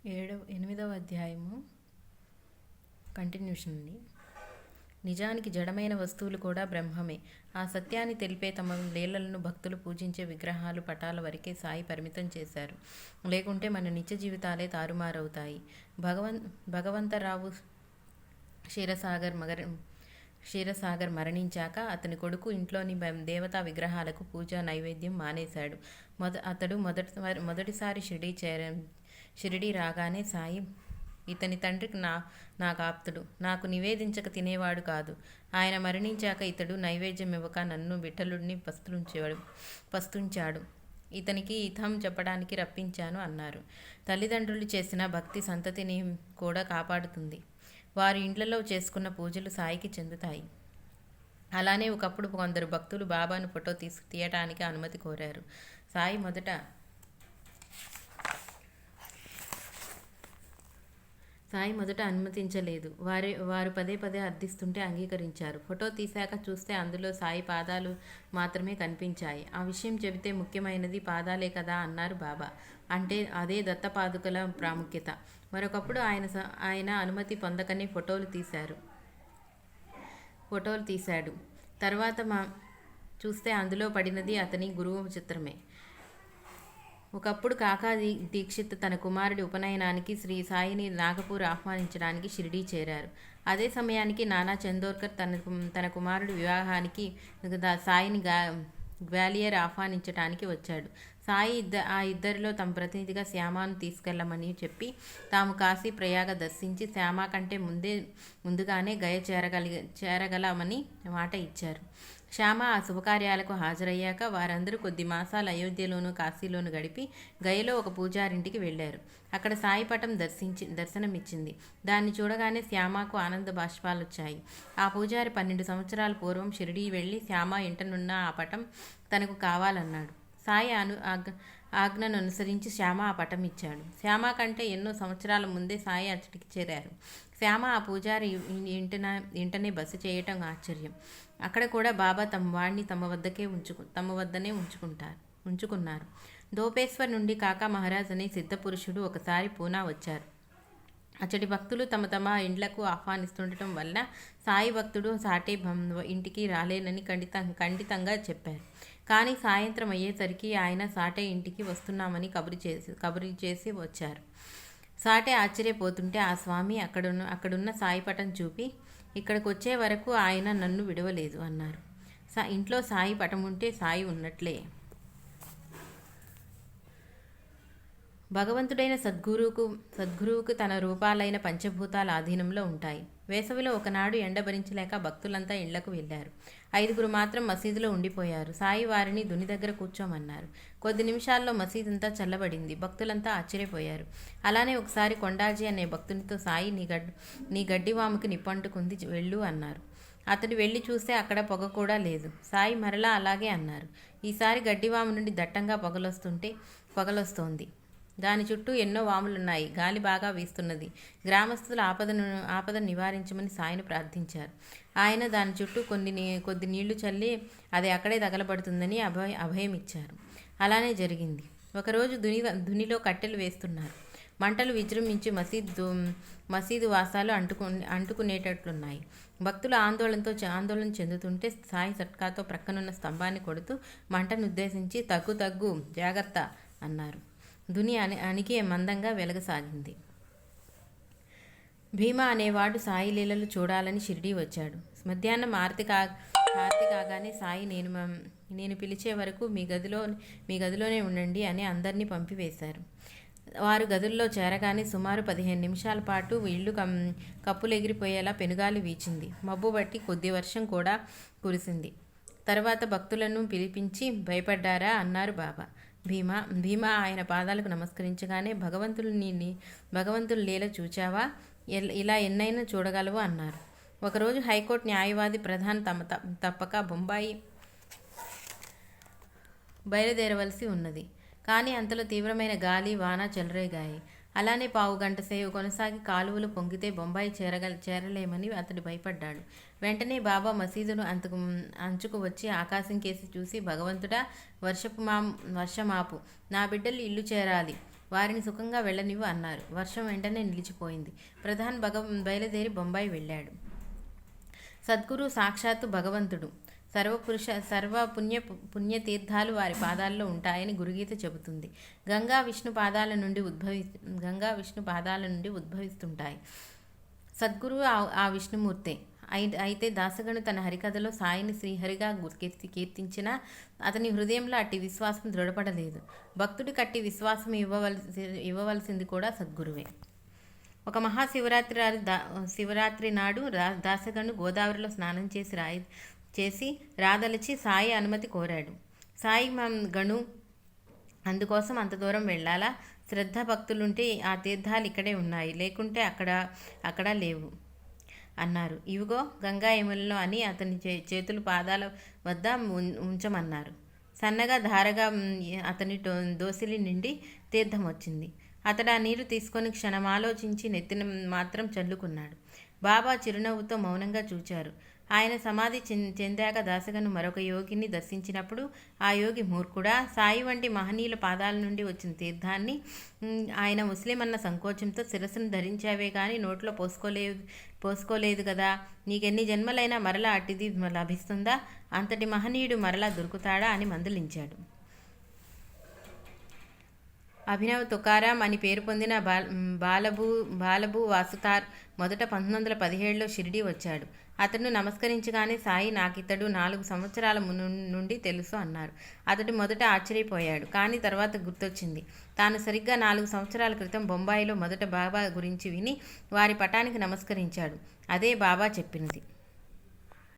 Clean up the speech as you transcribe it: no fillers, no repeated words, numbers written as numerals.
ఎనిమిదవ అధ్యాయము కంటిన్యూషన్ అండి. నిజానికి జడమైన వస్తువులు కూడా బ్రహ్మమే. ఆ సత్యాన్ని తెలిపే తమ లీలలను భక్తులు పూజించే విగ్రహాలు, పటాల వరకే సాయి పరిమితం చేశారు. లేకుంటే మన నిత్య జీవితాలే తారుమారవుతాయి. భగవంతరావు క్షీరసాగర్ మరణించాక అతని కొడుకు ఇంట్లోని దేవతా విగ్రహాలకు పూజ నైవేద్యం మానేశాడు. అతడు మొదటిసారి షిరిడీ రాగానే సాయి, ఇతని తండ్రికి నాకు ఆప్తుడు, నాకు నివేదించక తినేవాడు కాదు. ఆయన మరణించాక ఇతడు నైవేద్యం ఇవ్వక నన్ను విఠలుడిని పస్తుంచాడు. ఇతనికి హితం చెప్పడానికి రప్పించాను అన్నారు. తల్లిదండ్రులు చేసిన భక్తి సంతతిని కూడా కాపాడుతుంది. వారి ఇండ్లలో చేసుకున్న పూజలు సాయికి చెందుతాయి. అలానే ఒకప్పుడు కొందరు భక్తులు బాబాను ఫోటో తీయటానికి అనుమతి కోరారు. సాయి మొదట అనుమతించలేదు. వారు పదే పదే అర్థిస్తుంటే అంగీకరించారు. ఫోటో తీశాక చూస్తే అందులో సాయి పాదాలు మాత్రమే కనిపించాయి. ఆ విషయం చెబితే ముఖ్యమైనది పాదాలే కదా అన్నారు బాబా. అంటే అదే దత్తపాదుకల ప్రాముఖ్యత. మరొకప్పుడు ఆయన అనుమతి పొందకనే ఫోటోలు తీశాడు. తర్వాత చూస్తే అందులో పడినది అతని గురువు చిత్రమే. ఒకప్పుడు కాకా దీక్షిత్ తన కుమారుడి ఉపనయనానికి శ్రీ సాయిని నాగపూర్ ఆహ్వానించడానికి షిరిడీ చేరారు. అదే సమయానికి నానా చందోర్కర్ తన కుమారుడి వివాహానికి సాయిని గ్వాలియర్ ఆహ్వానించడానికి వచ్చాడు. సాయి ఆ ఇద్దరిలో తమ ప్రతినిధిగా శ్యామను తీసుకెళ్లమని చెప్పి తాము కాశీ ప్రయాగ దర్శించి శ్యామ కంటే ముందుగానే గయ చేరగలమని మాట ఇచ్చారు. శ్యామ ఆ శుభకార్యాలకు హాజరయ్యాక వారందరూ కొద్ది మాసాలు అయోధ్యలోను కాశీలోను గడిపి గయలో ఒక పూజారింటికి వెళ్లారు. అక్కడ సాయి పటం దర్శనమిచ్చింది. దాన్ని చూడగానే శ్యామకు ఆనంద బాష్పాలొచ్చాయి. ఆ పూజారి 12 సంవత్సరాల పూర్వం షిరిడీ వెళ్లి శ్యామ ఇంటనున్న ఆ పటం తనకు కావాలన్నాడు. సాయి ఆజ్ఞను అనుసరించి శ్యామ ఆ పటం ఇచ్చాడు. శ్యామ కంటే ఎన్నో సంవత్సరాల ముందే సాయి అచ్చటికి చేరారు. శ్యామ ఆ పూజారి ఇంటనే బస చేయటం ఆశ్చర్యం. అక్కడ కూడా బాబా తమ వాడిని తమ వద్దనే ఉంచుకున్నారు. దోపేశ్వర్ నుండి కాకా మహారాజ్ అనే సిద్ధపురుషుడు ఒకసారి పూనా వచ్చారు. అచ్చటి భక్తులు తమ ఇండ్లకు ఆహ్వానిస్తుండటం వల్ల సాయి భక్తుడు సాటే ఇంటికి రాలేనని ఖండితంగా చెప్పారు. కానీ సాయంత్రం అయ్యేసరికి ఆయన సాటే ఇంటికి వస్తున్నామని కబురు చేసి వచ్చారు. సాటే ఆశ్చర్యపోతుంటే ఆ స్వామి అక్కడున్న సాయి పటం చూపి, ఇక్కడికి వచ్చే వరకు ఆయన నన్ను విడవలేదు అన్నారు. ఇంట్లో సాయి పటం ఉంటే సాయి ఉన్నట్లే. భగవంతుడైన సద్గురువుకు తన రూపాలైన పంచభూతాల ఆధీనంలో ఉంటాయి. వేసవిలో ఒకనాడు ఎండ భరించలేక భక్తులంతా ఇళ్లకు వెళ్లారు. 5 మాత్రం మసీదులో ఉండిపోయారు. సాయి వారిని దుని దగ్గర కూర్చోమన్నారు. కొద్ది నిమిషాల్లో మసీదంతా చల్లబడింది. భక్తులంతా ఆశ్చర్యపోయారు. అలానే ఒకసారి కొండాజీ అనే భక్తునితో సాయి నీ గడ్డివాముకి నిప్పంటుకుంది, వెళ్ళు అన్నారు. అతడు వెళ్లి చూస్తే అక్కడ పొగ కూడా లేదు. సాయి మరలా అలాగే అన్నారు. ఈసారి గడ్డివాము నుండి దట్టంగా పొగలొస్తోంది. దాని చుట్టూ ఎన్నో వాములున్నాయి. గాలి బాగా వీస్తున్నది. గ్రామస్తులు ఆపదను నివారించమని సాయిని ప్రార్థించారు. ఆయన దాని చుట్టూ కొద్ది నీళ్లు చల్లి అది అక్కడే తగలబడుతుందని అభయం ఇచ్చారు. అలానే జరిగింది. ఒకరోజు దునిలో కట్టెలు వేస్తున్నారు. మంటలు విజృంభించి మసీదు వాసాలు అంటుకునేటట్లున్నాయి. భక్తులు ఆందోళన చెందుతుంటే సాయి సట్కాతో ప్రక్కనున్న స్తంభాన్ని కొడుతూ మంటను ఉద్దేశించి తగ్గు జాగ్రత్త అన్నారు. దుని అణికి మందంగా వెలగసాగింది. భీమా అనేవాడు సాయి లీలలు చూడాలని షిరిడీ వచ్చాడు. మధ్యాహ్నం ఆరతి కాగానే సాయి నేను పిలిచే వరకు మీ గదిలోనే ఉండండి అని అందరినీ పంపివేశారు. వారు గదుల్లో చేరగానే సుమారు 15 నిమిషాల పాటు ఇళ్ళు కప్పులు ఎగిరిపోయేలా పెనుగాలి వీచింది. మబ్బు బట్టి కొద్ది వర్షం కూడా కురిసింది. తర్వాత భక్తులను పిలిపించి, భయపడ్డారా అన్నారు బాబా. భీమా ఆయన పాదాలకు నమస్కరించగానే, భగవంతులు లీల చూచావా? ఇలా ఎన్నైనా చూడగలవు అన్నారు. ఒకరోజు హైకోర్టు న్యాయవాది ప్రధాన్ తప్పక బొంబాయి బయలుదేరవలసి ఉన్నది. కానీ అంతలో తీవ్రమైన గాలి, వాన చెలరేగాయి. అలానే పావుగంట సేవ కొనసాగి కాలువలు పొంగితే బొంబాయి చేరలేమని అతడు భయపడ్డాడు. వెంటనే బాబా మసీదును అంచుకు వచ్చి ఆకాశం కేసి చూసి, భగవంతుడా, వర్షమాపు, నా బిడ్డలు ఇల్లు చేరాలి. వారిని సుఖంగా వెళ్ళనివ్వు అన్నారు. వర్షం వెంటనే నిలిచిపోయింది. ప్రధాన్ బయలుదేరి బొంబాయి వెళ్ళాడు. సద్గురు సాక్షాత్తు భగవంతుడు. సర్వ పుణ్యతీర్థాలు వారి పాదాల్లో ఉంటాయని గురుగీత చెబుతుంది. గంగా విష్ణు పాదాల నుండి ఉద్భవిస్తుంటాయి. సద్గురు ఆ విష్ణుమూర్తే. అయితే దాసగను తన హరికథలో సాయిని శ్రీహరిగా కీర్తించినా అతని హృదయంలో అట్టి విశ్వాసం దృఢపడలేదు. భక్తుడికి అట్టి విశ్వాసం ఇవ్వవలసింది కూడా సద్గురువే. ఒక శివరాత్రి నాడు దాసగను గోదావరిలో స్నానం చేసి రాదలిచి సాయి అనుమతి కోరాడు. సాయి గను అందుకోసం అంత దూరం వెళ్ళాలా? శ్రద్ధ భక్తులుంటే ఆ తీర్థాలు ఇక్కడే ఉన్నాయి, లేకుంటే అక్కడ లేవు అన్నారు. ఇవిగో గంగా యములలో అని అతని చేతులు పాదాల వద్ద ఉంచమన్నారు. సన్నగా ధారగా అతని దోసిలి నిండి తీర్థం వచ్చింది. అతడు ఆ నీరు తీసుకొని క్షణమాలోచించి నెత్తిన మాత్రం చల్లుకున్నాడు. బాబా చిరునవ్వుతో మౌనంగా చూచారు. ఆయన సమాధి చెందాక దాసగను మరొక యోగిని దర్శించినప్పుడు ఆ యోగి మూర్ఖుడా, సాయి వంటి మహనీయుల పాదాల నుండి వచ్చిన తీర్థాన్ని ఆయన ముస్లిం అన్న సంకోచంతో శిరస్సును ధరించావే కానీ నోట్లో పోసుకోలేదు కదా, నీకెన్ని జన్మలైనా మరలా అట్టిది లభిస్తుందా? అంతటి మహనీయుడు మరలా దొరుకుతాడా అని మందలించాడు. అభినవ్ తుకారాం అని పేరు పొందిన బాలబు వాసుతార్ మొదట 1917లో షిరిడీ వచ్చాడు. అతను నమస్కరించగానే సాయి నాకితడు 4 సంవత్సరాల నుండి తెలుసు అన్నారు. అతడు మొదట ఆశ్చర్యపోయాడు. కానీ తర్వాత గుర్తొచ్చింది. తాను సరిగ్గా 4 సంవత్సరాల క్రితం బొంబాయిలో మొదట బాబా గురించి విని వారి పటానికి నమస్కరించాడు. అదే బాబా చెప్పినది.